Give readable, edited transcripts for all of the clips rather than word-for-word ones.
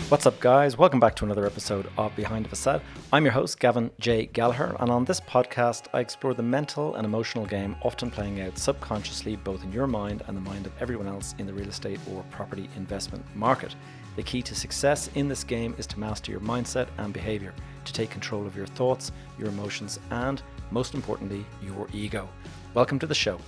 What's up, guys? Welcome back to another episode of Behind the Facade. I'm your host, Gavin J. Gallagher, and on this podcast, I explore the mental and emotional game often playing out subconsciously both in your mind and the mind of everyone else in the real estate or property investment market. The key to success in this game is to master your mindset and behavior, to take control of your thoughts, your emotions, and, most importantly, your ego. Welcome to the show.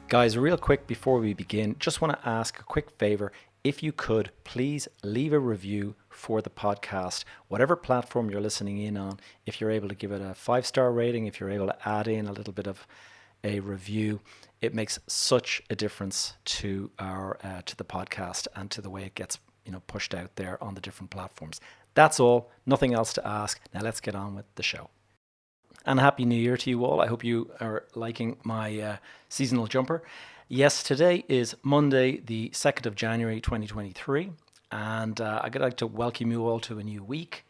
Guys, real quick before we begin, just want to ask a quick favor. If you could, please leave a review for the podcast, whatever platform you're listening in on. If you're able to give it a 5-star rating, if you're able to add in a little bit of a review, it makes such a difference to our to the podcast and to the way it gets pushed out there on the different platforms. That's all. Nothing else to ask. Now let's get on with the show. And Happy New Year to you all. I hope you are liking my seasonal jumper. Yes, today is Monday, the 2nd of January, 2023. And I'd like to welcome you all to a new week,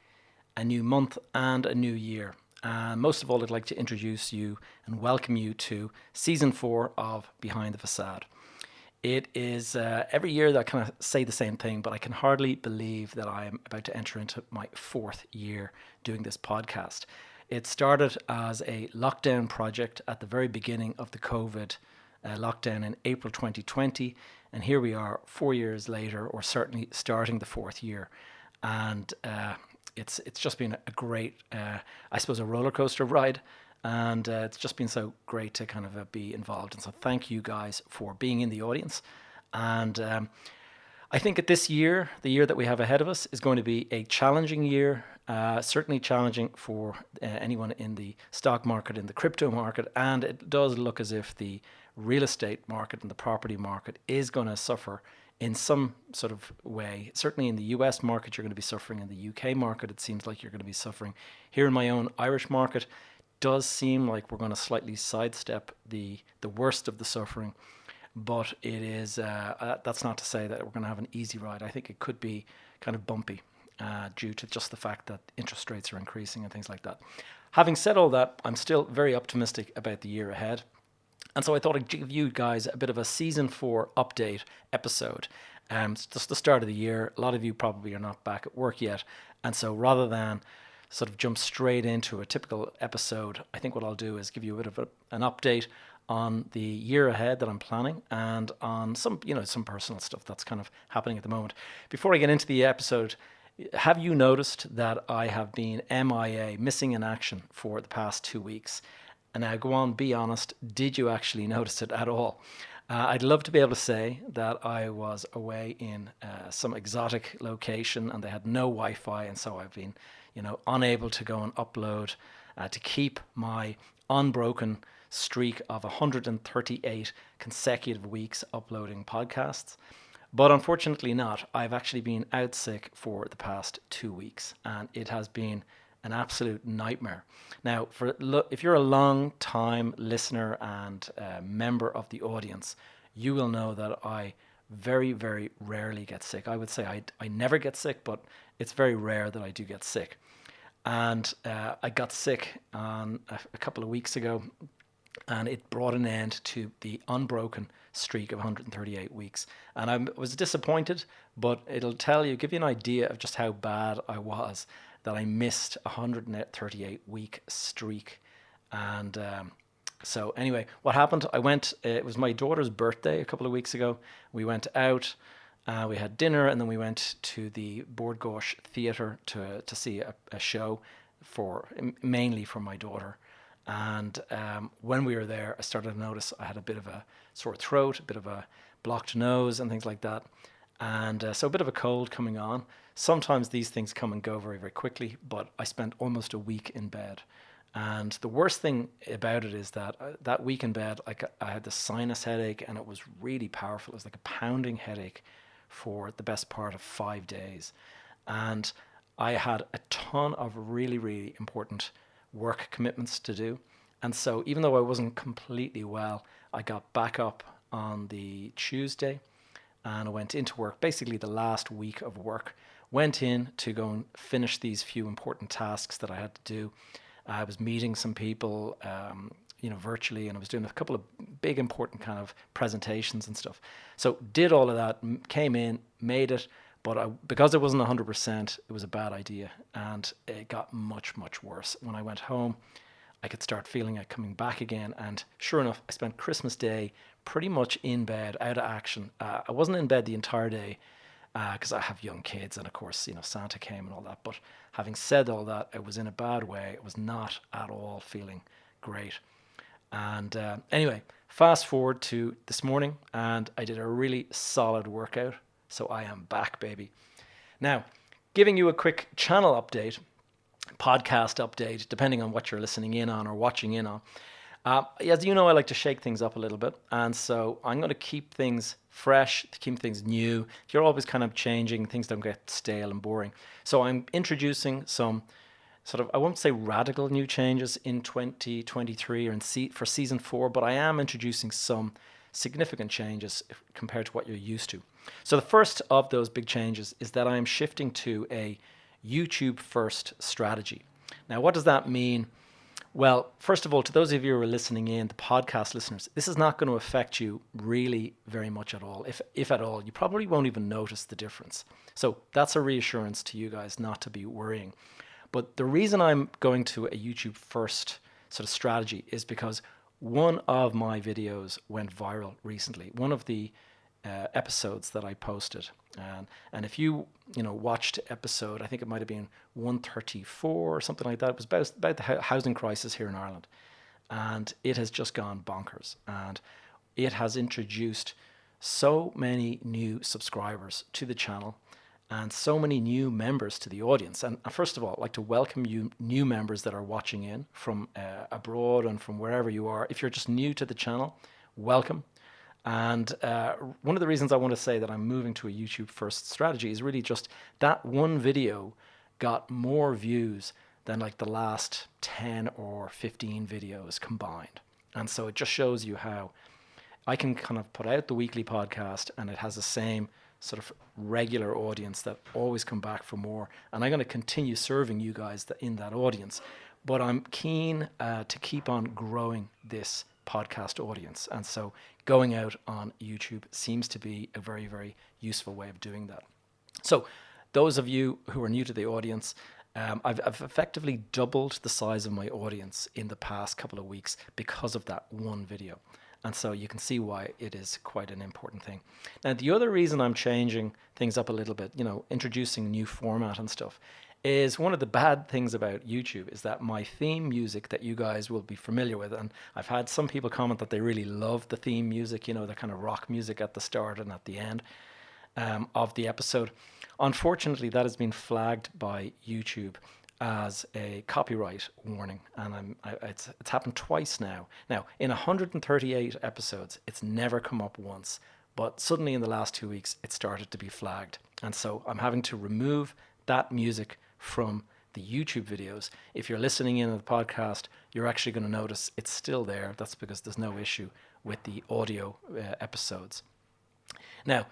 a new month, and a new year. Most of all, I'd like to introduce you and welcome you to Season 4 of Behind the Facade. It is every year that I kind of say the same thing, but I can hardly believe that I am about to enter into my 4th year doing this podcast. It started as a lockdown project at the very beginning of the COVID lockdown in April 2020, and here we are 4 years later, or certainly starting the 4th year, and it's just been a great, I suppose, a roller coaster ride, and it's just been so great to kind of be involved. And so thank you guys for being in the audience. And I think that this year, the year that we have ahead of us, is going to be a challenging year, certainly challenging for anyone in the stock market, in the crypto market, and it does look as if the real estate market and the property market is going to suffer in some sort of way. Certainly in the US market, you're going to be suffering. In the UK market, it seems like you're going to be suffering. Here in my own Irish market, does seem like we're going to slightly sidestep the worst of the suffering. But it is, that's not to say that we're going to have an easy ride. I think it could be kind of bumpy due to just the fact that interest rates are increasing and things like that. Having said all that, I'm still very optimistic about the year ahead. And so I thought I'd give you guys a bit of a Season 4 update episode. It's just the start of the year. A lot of you probably are not back at work yet. And so rather than sort of jump straight into a typical episode, I think what I'll do is give you a bit of an update on the year ahead that I'm planning, and on some personal stuff that's kind of happening at the moment. Before I get into the episode, have you noticed that I have been MIA, missing in action, for the past 2 weeks? And now go on, be honest, did you actually notice it at all? I'd love to be able to say that I was away in some exotic location and they had no Wi-Fi, and so I've been unable to go and upload, to keep my unbroken streak of 138 consecutive weeks uploading podcasts. But unfortunately not. I've actually been out sick for the past 2 weeks, and it has been an absolute nightmare. Now, if you're a long time listener and member of the audience, you will know that I very, very rarely get sick. I would say I never get sick, but it's very rare that I do get sick. And I got sick a couple of weeks ago, and it brought an end to the unbroken streak of 138 weeks. And I was disappointed, but it'll give you an idea of just how bad I was, that I missed a 138 week streak. And so anyway, what happened, it was my daughter's birthday a couple of weeks ago. We went out, we had dinner, and then we went to the Bord Gáis Theatre to see a show mainly for my daughter. And when we were there, I started to notice I had a bit of a sore throat, a bit of a blocked nose and things like that. And so a bit of a cold coming on. Sometimes these things come and go very, very quickly, but I spent almost a week in bed. And the worst thing about it is that that week in bed, I had the sinus headache, and it was really powerful. It was like a pounding headache for the best part of 5 days. And I had a ton of really, really important work commitments to do. And so even though I wasn't completely well, I got back up on the Tuesday and I went into work, basically the last week of work, went in to go and finish these few important tasks that I had to do. I was meeting some people, virtually, and I was doing a couple of big important kind of presentations and stuff. So did all of that, came in, made it, But because it wasn't 100%, it was a bad idea. And it got much, much worse. When I went home, I could start feeling it coming back again. And sure enough, I spent Christmas Day pretty much in bed, out of action. I wasn't in bed the entire day because I have young kids. And of course, Santa came and all that. But having said all that, I was in a bad way. I was not at all feeling great. And anyway, fast forward to this morning, and I did a really solid workout. So I am back, baby. Now, giving you a quick channel update, podcast update, depending on what you're listening in on or watching in on. As you know, I like to shake things up a little bit. And so I'm going to keep things fresh, to keep things new. You're always kind of changing. Things don't get stale and boring. So I'm introducing some sort of, I won't say radical new changes in 2023 or for season 4, but I am introducing some significant changes compared to what you're used to. So the first of those big changes is that I am shifting to a YouTube first strategy. Now, what does that mean? Well, first of all, to those of you who are listening in, the podcast listeners, this is not going to affect you really very much at all. If at all, you probably won't even notice the difference. So that's a reassurance to you guys not to be worrying. But the reason I'm going to a YouTube first sort of strategy is because one of my videos went viral recently. One of the episodes that I posted, and if you watched episode, I think it might have been 134 or something like that. It was about the housing crisis here in Ireland, and it has just gone bonkers, and it has introduced so many new subscribers to the channel and so many new members to the audience. And first of all, I'd like to welcome you new members that are watching in from abroad and from wherever you are. If you're just new to the channel, welcome. And one of the reasons I want to say that I'm moving to a YouTube first strategy is really just that one video got more views than like the last 10 or 15 videos combined. And so it just shows you how I can kind of put out the weekly podcast and it has the same sort of regular audience that always come back for more. And I'm going to continue serving you guys in that audience. But I'm keen to keep on growing this podcast audience. And so going out on YouTube seems to be a very, very useful way of doing that. So those of you who are new to the audience, I've effectively doubled the size of my audience in the past couple of weeks because of that one video. And so you can see why it is quite an important thing. Now, the other reason I'm changing things up a little bit, introducing new format and stuff, is one of the bad things about YouTube is that my theme music that you guys will be familiar with, and I've had some people comment that they really love the theme music, the kind of rock music at the start and at the end of the episode. Unfortunately, that has been flagged by YouTube as a copyright warning, and it's happened twice now. Now, in 138 episodes, it's never come up once, but suddenly in the last 2 weeks, it started to be flagged. And so I'm having to remove that music from the YouTube videos. If you're listening in on the podcast, you're actually going to notice it's still there. That's because there's no issue with the audio episodes. Now,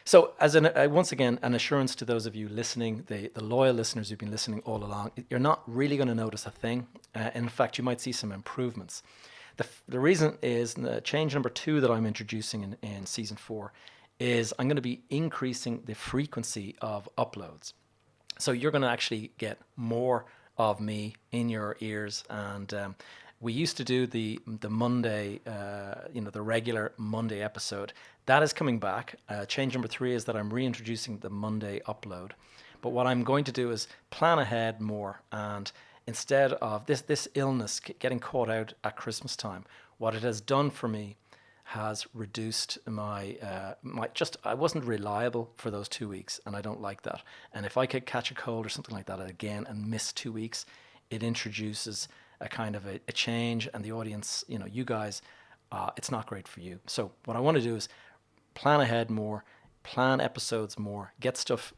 so as once again, an assurance to those of you listening, the loyal listeners who've been listening all along, you're not really going to notice a thing. In fact, you might see some improvements. The reason is change number 2 that I'm introducing in season 4 is I'm going to be increasing the frequency of uploads. So you're going to actually get more of me in your ears. And we used to do the Monday, the regular Monday episode. That is coming back. Change number 3 is that I'm reintroducing the Monday upload. But what I'm going to do is plan ahead more. And instead of this illness getting caught out at Christmas time, what it has done for me has reduced my I wasn't reliable for those 2 weeks, and I don't like that. And if I could catch a cold or something like that again and miss 2 weeks, it introduces a kind of a change, and the audience, you guys, it's not great for you. So what I want to do is plan ahead more, plan episodes more, get stuff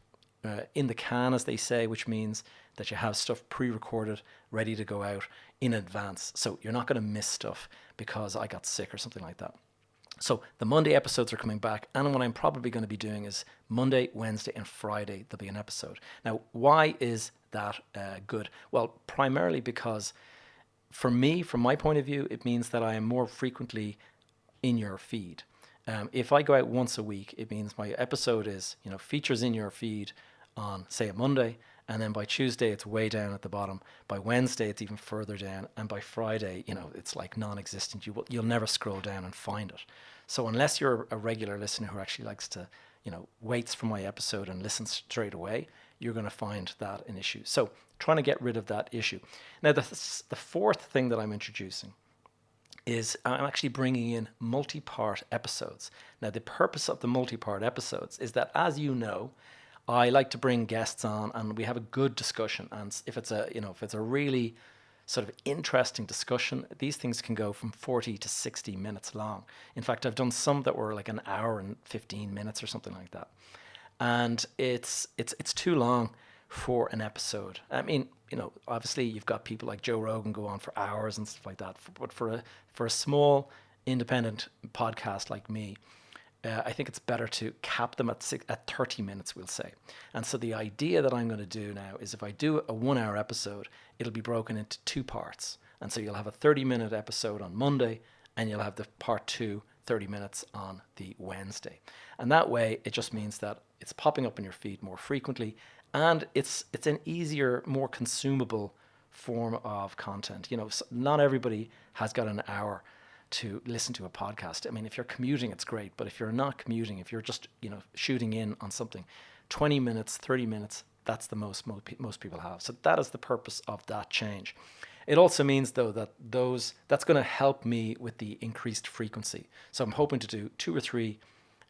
in the can, as they say, which means that you have stuff pre-recorded, ready to go out in advance. So you're not going to miss stuff because I got sick or something like that. So the Monday episodes are coming back, and what I'm probably going to be doing is Monday, Wednesday, and Friday there'll be an episode. Now, why is that good? Well, primarily because for me, from my point of view, it means that I am more frequently in your feed. If I go out once a week, it means my episode is, features in your feed on, say, a Monday, and then by Tuesday it's way down at the bottom. By Wednesday it's even further down, and by Friday, it's like non-existent. You'll never scroll down and find it. So unless you're a regular listener who actually likes to, waits for my episode and listens straight away, you're going to find that an issue. So trying to get rid of that issue. Now the fourth thing that I'm introducing is I'm actually bringing in multi-part episodes. Now the purpose of the multi-part episodes is that, as you know, I like to bring guests on and we have a good discussion. And if it's a really sort of interesting discussion, these things can go from 40 to 60 minutes long. In fact, I've done some that were like an hour and 15 minutes or something like that. And it's too long for an episode. I mean, obviously you've got people like Joe Rogan go on for hours and stuff like that. But for a small independent podcast like me, I think it's better to cap them at 30 minutes, we'll say. And so the idea that I'm going to do now is, if I do a 1 hour episode, it'll be broken into 2 parts. And so you'll have a 30-minute episode on Monday, and you'll have the part 2, 30 minutes on the Wednesday. And that way, it just means that it's popping up in your feed more frequently, and it's an easier, more consumable form of content. Not everybody has got an hour to listen to a podcast. I mean, if you're commuting, it's great, but if you're not commuting, if you're just shooting in on something, 20 minutes, 30 minutes, that's the most people have. So that is the purpose of that change. It also means, though, that that's going to help me with the increased frequency. So I'm hoping to do 2 or 3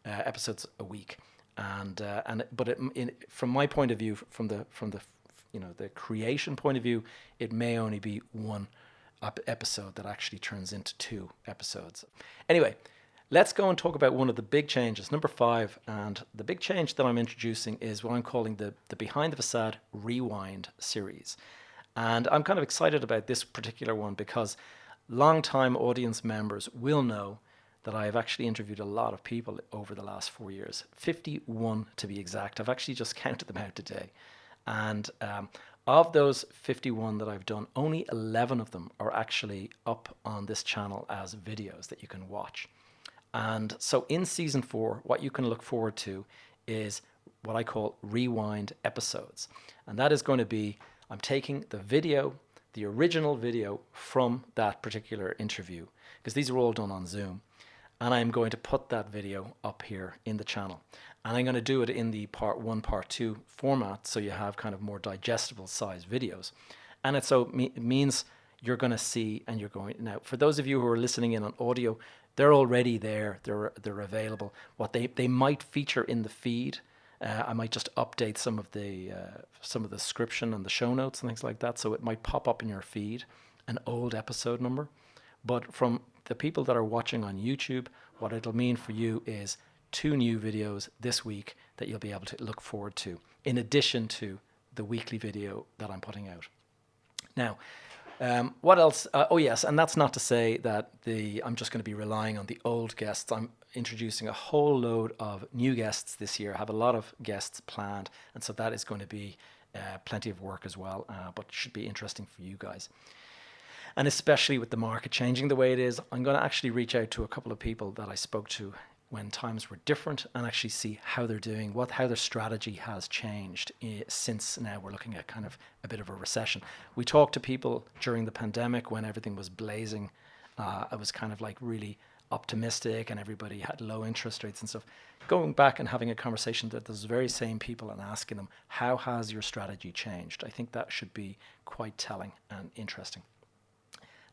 episodes a week, from my point of view, from the creation point of view, it may only be 1 episode that actually turns into 2 episodes. Anyway, let's go and talk about one of the big changes, number 5. And the big change that I'm introducing is what I'm calling the Behind the Facade Rewind series. And I'm kind of excited about this particular one because long-time audience members will know that I have actually interviewed a lot of people over the last 4 years, 51 to be exact. I've actually just counted them out today. And of those 51 that I've done, only 11 of them are actually up on this channel as videos that you can watch. And so in season 4, what you can look forward to is what I call rewind episodes. And that is going to be, I'm taking the video, the original video from that particular interview, because these are all done on Zoom. And I'm going to put that video up here in the channel. And I'm going to do it in the part 1, part 2 format, so you have kind of more digestible size videos. And it means you're going to see, and you're going, now for those of you who are listening in on audio, they're already there, they're available. What they might feature in the feed, I might just update some of the description and the show notes and things like that, so it might pop up in your feed, an old episode number. But from the people that are watching on YouTube, what it'll mean for you is 2 new videos this week that you'll be able to look forward to, in addition to the weekly video that I'm putting out. Now, what else? Oh yes, and that's not to say that I'm just going to be relying on the old guests. I'm introducing a whole load of new guests this year. I have a lot of guests planned, and so that is going to be plenty of work as well, but should be interesting for you guys. And especially with the market changing the way it is, I'm going to actually reach out to a couple of people that I spoke to when times were different and actually see how they're doing, how their strategy has changed since now we're looking at kind of a bit of a recession. We talked to people during the pandemic when everything was blazing. I was kind of like really optimistic and everybody had low interest rates and stuff. Going back and having a conversation with those very same people and asking them, how has your strategy changed? I think that should be quite telling and interesting.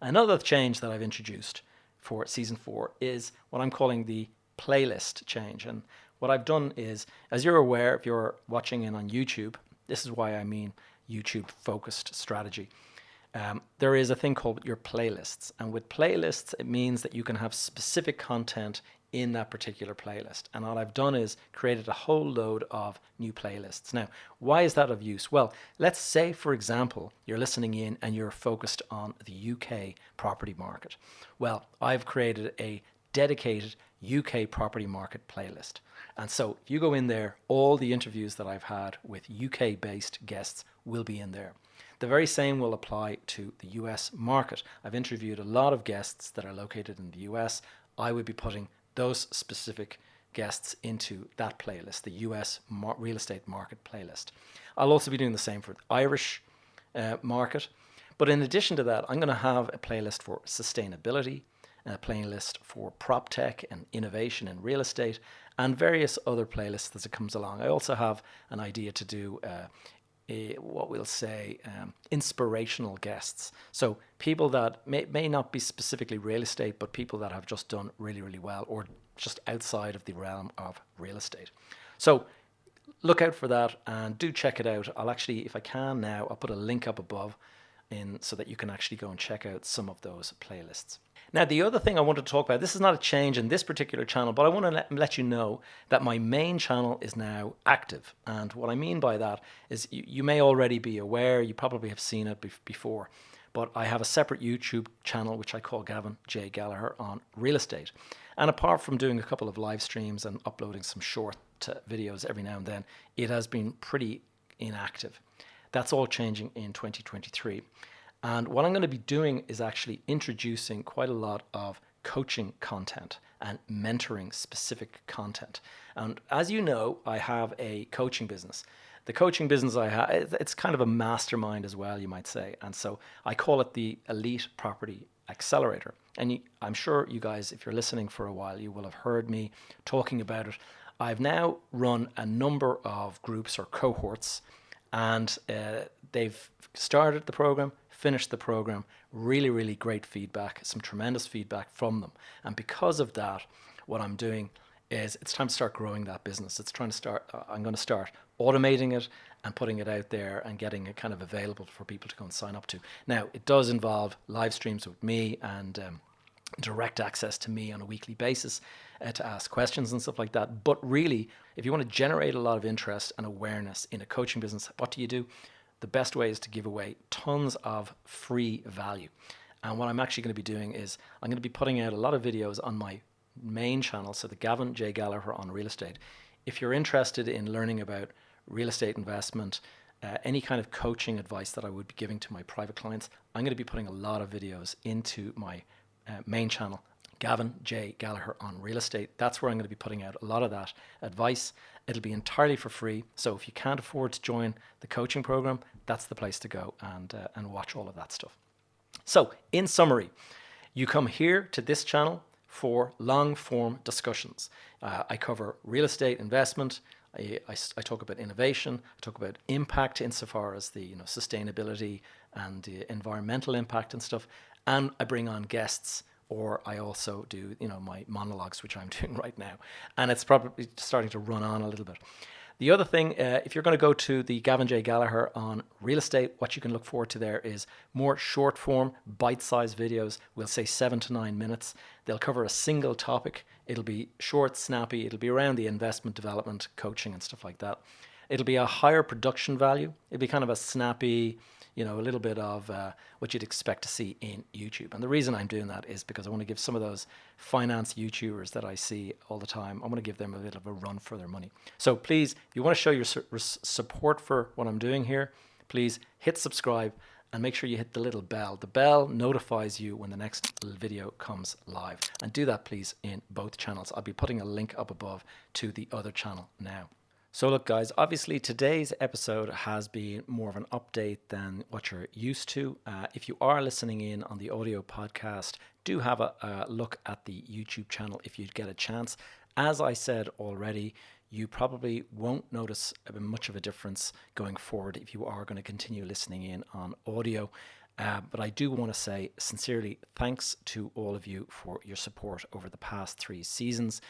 Another change that I've introduced for season 4 is what I'm calling the playlist change. And what I've done is, as you're aware, if you're watching in on YouTube, this is why I mean YouTube focused strategy. There is a thing called your playlists. And with playlists, it means that you can have specific content in that particular playlist. And what I've done is created a whole load of new playlists. Now, why is that of use? Well, let's say, for example, you're listening in and you're focused on the UK property market. Well, I've created a dedicated UK property market playlist. And so if you go in there, all the interviews that I've had with UK-based guests will be in there. The very same will apply to the US market. I've interviewed a lot of guests that are located in the US. I would be putting those specific guests into that playlist, the US real estate market playlist. I'll also be doing the same for the Irish market. But in addition to that, I'm going to have a playlist for sustainability, a playlist for prop tech and innovation in real estate, and various other playlists as it comes along. I also have an idea to do what we'll say inspirational guests. So people that may not be specifically real estate, but people that have just done really, really well, or just outside of the realm of real estate. So look out for that and do check it out. I'll actually, if I can now, I'll put a link up above so that you can actually go and check out some of those playlists. Now, the other thing I want to talk about, this is not a change in this particular channel, but I want to let you know that my main channel is now active. And what I mean by that is you may already be aware, you probably have seen it before, but I have a separate YouTube channel which I call Gavin J. Gallagher on real estate. And apart from doing a couple of live streams and uploading some short videos every now and then, it has been pretty inactive. That's all changing in 2023. And what I'm going to be doing is actually introducing quite a lot of coaching content and mentoring specific content. And as you know, I have a coaching business. The coaching business I have, it's kind of a mastermind as well, you might say. And so I call it the Elite Property Accelerator. And I'm sure you guys, if you're listening for a while, you will have heard me talking about it. I've now run a number of groups or cohorts, and they've started the program, finished the program, really, really great feedback, some tremendous feedback from them. And because of that, what I'm doing is it's time to start growing that business. I'm going to start automating it and putting it out there and getting it kind of available for people to go and sign up to. Now, it does involve live streams with me and direct access to me on a weekly basis to ask questions and stuff like that. But really, if you want to generate a lot of interest and awareness in a coaching business, what do? The best way is to give away tons of free value. And what I'm actually going to be doing is I'm going to be putting out a lot of videos on my main channel, so the Gavin J. Gallagher on real estate. If you're interested in learning about real estate investment, any kind of coaching advice that I would be giving to my private clients, I'm going to be putting a lot of videos into my main channel, Gavin J. Gallagher on real estate. That's where I'm going to be putting out a lot of that advice. It'll be entirely for free. So if you can't afford to join the coaching program, that's the place to go and watch all of that stuff. So in summary, you come here to this channel for long form discussions. I cover real estate investment. I talk about innovation. I talk about impact insofar as the sustainability and the environmental impact and stuff. And I bring on guests, or I also do my monologues, which I'm doing right now. And it's probably starting to run on a little bit. The other thing, if you're going to go to the Gavin J. Gallagher on real estate, what you can look forward to there is more short form, bite-sized videos. We'll say 7 to 9 minutes. They'll cover a single topic. It'll be short, snappy. It'll be around the investment development, coaching and stuff like that. It'll be a higher production value. It'll be kind of a snappy, a little bit of what you'd expect to see in YouTube. And the reason I'm doing that is because I want to give some of those finance YouTubers that I see all the time, I want to give them a bit of a run for their money. So please, if you want to show your support for what I'm doing here, please hit subscribe and make sure you hit the little bell. The bell notifies you when the next video comes live. And do that, please, in both channels. I'll be putting a link up above to the other channel now. So look, guys, obviously today's episode has been more of an update than what you're used to. If you are listening in on the audio podcast, do have a look at the YouTube channel if you get a chance. As I said already, you probably won't notice much of a difference going forward if you are going to continue listening in on audio. But I do want to say sincerely thanks to all of you for your support over the past 3 seasons.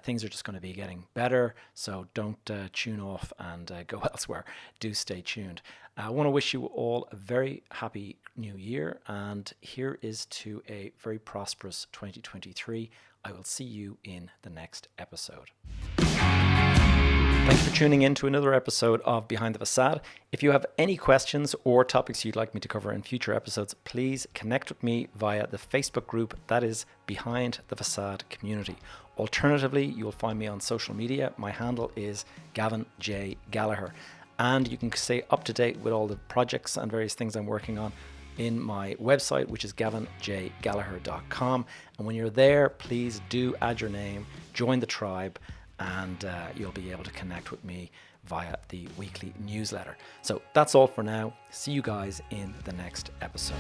Things are just going to be getting better, so don't tune off and go elsewhere. Do stay tuned. I want to wish you all a very happy new year, and here is to a very prosperous 2023. I will see you in the next episode. Thanks for tuning in to another episode of Behind the Facade. If you have any questions or topics you'd like me to cover in future episodes, please connect with me via the Facebook group that is Behind the Facade Community. Alternatively, you'll find me on social media. My handle is Gavin J. Gallagher. And you can stay up to date with all the projects and various things I'm working on in my website, which is gavinjgallagher.com. And when you're there, please do add your name, join the tribe, and you'll be able to connect with me via the weekly newsletter. So that's all for now. See you guys in the next episode.